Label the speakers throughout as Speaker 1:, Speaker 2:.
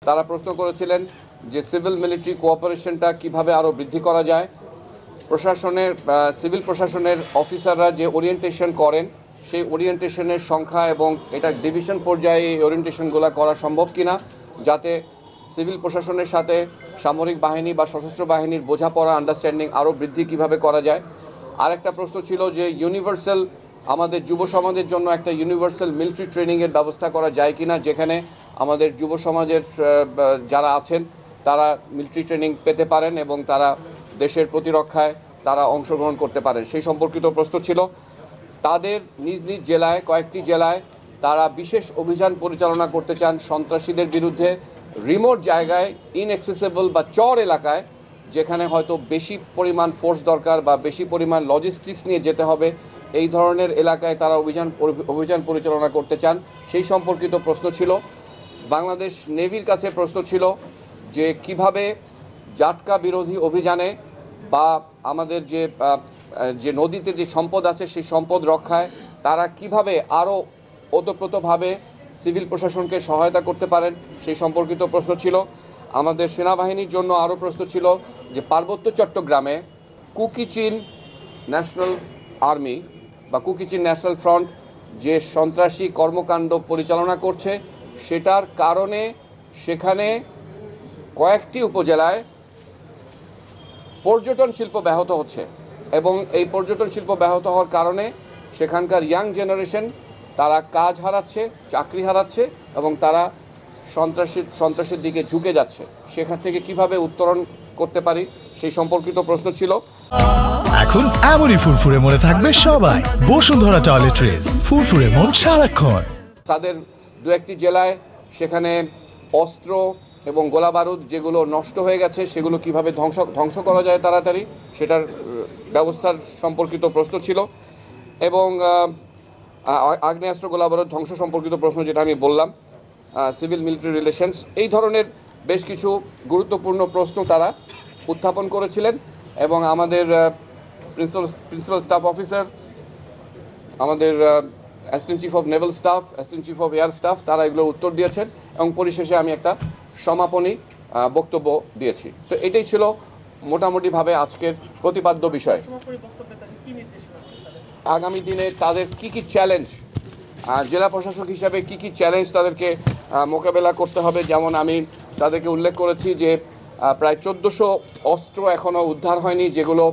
Speaker 1: তারা প্রশ্ন করেছিলেন যে সিভিল মিলিটারি কোঅপারেশনটা কিভাবে আরও বৃদ্ধি করা যায়। প্রশাসনের সিভিল প্রশাসনের অফিসাররা যে ওরিয়েন্টেশন করেন সেই ওরিয়েন্টেশনের সংখ্যা এবং এটা ডিভিশন পর্যায়ে এই ওরিয়েন্টেশনগুলো করা সম্ভব কিনা, যাতে সিভিল প্রশাসনের সাথে সামরিক বাহিনী বা সশস্ত্র বাহিনীর বোঝাপড়া আন্ডারস্ট্যান্ডিং আরও বৃদ্ধি কিভাবে করা যায়। আরেকটা প্রশ্ন ছিল যে ইউনিভার্সাল আমাদের যুব সমাজের জন্য একটা ইউনিভার্সাল মিলিটারি ট্রেনিংয়ের ব্যবস্থা করা যায় কিনা, যেখানে আমাদের যুব সমাজের যারা আছেন তারা মিলিটারি ট্রেনিং পেতে পারেন এবং তারা দেশের প্রতিরক্ষায় তারা অংশগ্রহণ করতে পারেন, সেই সম্পর্কিত প্রশ্ন ছিল। তাদের নিজ নিজ জেলায় কয়েকটি জেলায় তারা বিশেষ অভিযান পরিচালনা করতে চান সন্ত্রাসীদের বিরুদ্ধে, রিমোট জায়গায় ইনঅ্যাক্সেসেবল বা চর এলাকায় যেখানে হয়তো বেশি পরিমাণ ফোর্স দরকার বা বেশি পরিমাণ লজিস্টিক্স নিয়ে যেতে হবে, এই ধরনের এলাকায় তারা অভিযান পরিচালনা করতে চান, সেই সম্পর্কিত প্রশ্ন ছিল। বাংলাদেশ নেভির কাছে প্রশ্ন ছিল যে কিভাবে জাটকা বিরোধী অভিযানে বা আমাদের যে নদীতে যে সম্পদ আছে সেই সম্পদ রক্ষায় তারা কিভাবে আরও ওতপ্রোতভাবে সিভিল প্রশাসনকে সহায়তা করতে পারেন, সেই সম্পর্কিত প্রশ্ন ছিল। আমাদের সেনাবাহিনীর জন্য আরও প্রশ্ন ছিল যে পার্বত্য চট্টগ্রামে কুকিচিন ন্যাশনাল আর্মি বা কুকিচিন ন্যাশনাল ফ্রন্ট যে সন্ত্রাসী কর্মকাণ্ড পরিচালনা করছে, সেটার কারণে সেখানে কয়েকটি উপজেলায় পর্যটন শিল্প ব্যাহত হচ্ছে এবং এই পর্যটন শিল্প ব্যাহত হওয়ার কারণে সেখানকার ইয়াং জেনারেশন তারা কাজ হারাচ্ছে, চাকরি হারাচ্ছে এবং তারা সন্ত্রাসের দিকে ঝুঁকে যাচ্ছে। সেখান থেকে কিভাবে উত্তরণ করতে পারি সেই সম্পর্কিত প্রশ্ন ছিল।
Speaker 2: এখন এমনই ফুরফুরে মনে থাকবে সবাই। বসুন্ধরা টয়লেট্রিজ, ফুরফুরে মন সারাক্ষণ।
Speaker 1: তাদের দু একটি জেলায় সেখানে অস্ত্র এবং গোলা বারুদ যেগুলো নষ্ট হয়ে গেছে সেগুলো কিভাবে ধ্বংস করা যায় তাড়াতাড়ি, সেটার ব্যবস্থার সম্পর্কিত প্রশ্ন ছিল। এবং আগ্নেয়াস্ত্র গোলা বারুদ ধ্বংস সম্পর্কিত প্রশ্ন যেটা আমি বললাম, সিভিল মিলিটারি রিলেশনস, এই ধরনের বেশ কিছু গুরুত্বপূর্ণ প্রশ্ন তারা উত্থাপন করেছিলেন এবং আমাদের প্রিন্সিপাল স্টাফ অফিসার, আমাদের assistant chief of Naval staff, assistant chief of air staff, তারা এগুলোর উত্তর দিয়েছেন এবং পরিশেষে আমি একটা সমাপনী বক্তব্য দিয়েছি। তো এটাই ছিল মোটামুটিভাবে আজকের প্রতিপাদ্য বিষয়। আগামী দিনে তাদের কি কি চ্যালেঞ্জ, জেলা প্রশাসক হিসাবে কি কি চ্যালেঞ্জ তাদেরকে মোকাবেলা করতে হবে, যেমন আমি তাদেরকে উল্লেখ করেছি যে প্রায় 1400 অস্ত্র এখনও উদ্ধার হয়নি, যেগুলো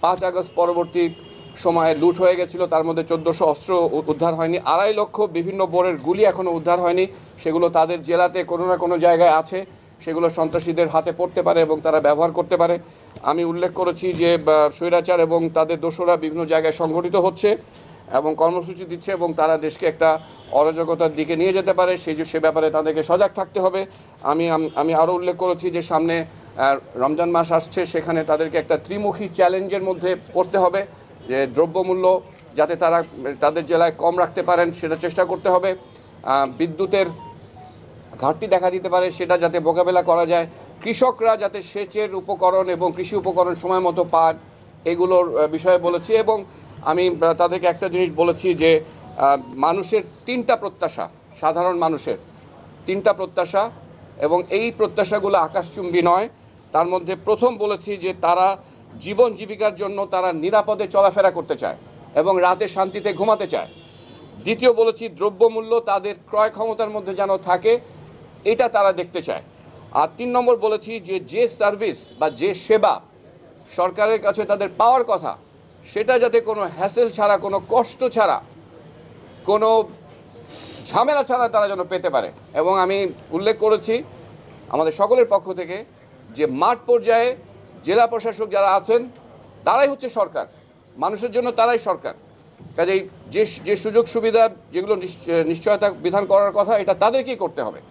Speaker 1: 5 আগস্ট পরবর্তী সময়ে লুট হয়ে গেছিলো, তার মধ্যে 1400 অস্ত্র উদ্ধার হয়নি। 2.5 লক্ষ বিভিন্ন বোরের গুলি এখনও উদ্ধার হয়নি, সেগুলো তাদের জেলাতে কোনো না কোনো জায়গায় আছে, সেগুলো সন্ত্রাসীদের হাতে পড়তে পারে এবং তারা ব্যবহার করতে পারে। আমি উল্লেখ করেছি যে স্বৈরাচার এবং তাদের দোসররা বিভিন্ন জায়গায় সংগঠিত হচ্ছে এবং কর্মসূচি দিচ্ছে এবং তারা দেশকে একটা অরাজকতার দিকে নিয়ে যেতে পারে, সে ব্যাপারে তাদেরকে সজাগ থাকতে হবে। আমি আরও উল্লেখ করেছি যে সামনে রমজান মাস আসছে, সেখানে তাদেরকে একটা ত্রিমুখী চ্যালেঞ্জের মধ্যে পড়তে হবে, যে দ্রব্যমূল্য যাতে তারা তাদের জেলায় কম রাখতে পারেন সেটা চেষ্টা করতে হবে, বিদ্যুতের ঘাটতি দেখা দিতে পারে সেটা যাতে মোকাবেলা করা যায়, কৃষকরা যাতে সেচের উপকরণ এবং কৃষি উপকরণ সময় মতো পান, এগুলোর বিষয়ে বলেছি। এবং আমি তাদেরকে একটা জিনিস বলেছি যে মানুষের 3টা প্রত্যাশা, সাধারণ মানুষের 3টা প্রত্যাশা এবং এই প্রত্যাশাগুলো আকাশচুম্বী নয়। তার মধ্যে প্রথম বলেছি যে তারা জীবন জীবিকার জন্য তারা নিরাপদে চলাফেরা করতে চায় এবং রাতে শান্তিতে ঘুমাতে চায়। দ্বিতীয় বলেছি দ্রব্যমূল্য তাদের ক্রয় ক্ষমতার মধ্যে যেন থাকে, এটা তারা দেখতে চায়। আর 3 নম্বর বলেছি যে সার্ভিস বা যে সেবা সরকারের কাছে তাদের পাওয়ার কথা, সেটা যাতে কোনো হ্যাসেল ছাড়া, কোনো কষ্ট ছাড়া, কোনো ঝামেলা ছাড়া তারা যেন পেতে পারে। এবং আমি উল্লেখ করেছি আমাদের সকলের পক্ষ থেকে যে মাঠ পর্যায়ে জেলা প্রশাসক যারা আছেন তারাই হচ্ছে সরকার, মানুষের জন্য তারাই সরকার। কাজেই যে সুযোগ সুবিধা যেগুলো নিশ্চয়তা বিধান করার কথা, এটা তাদেরকেই করতে হবে।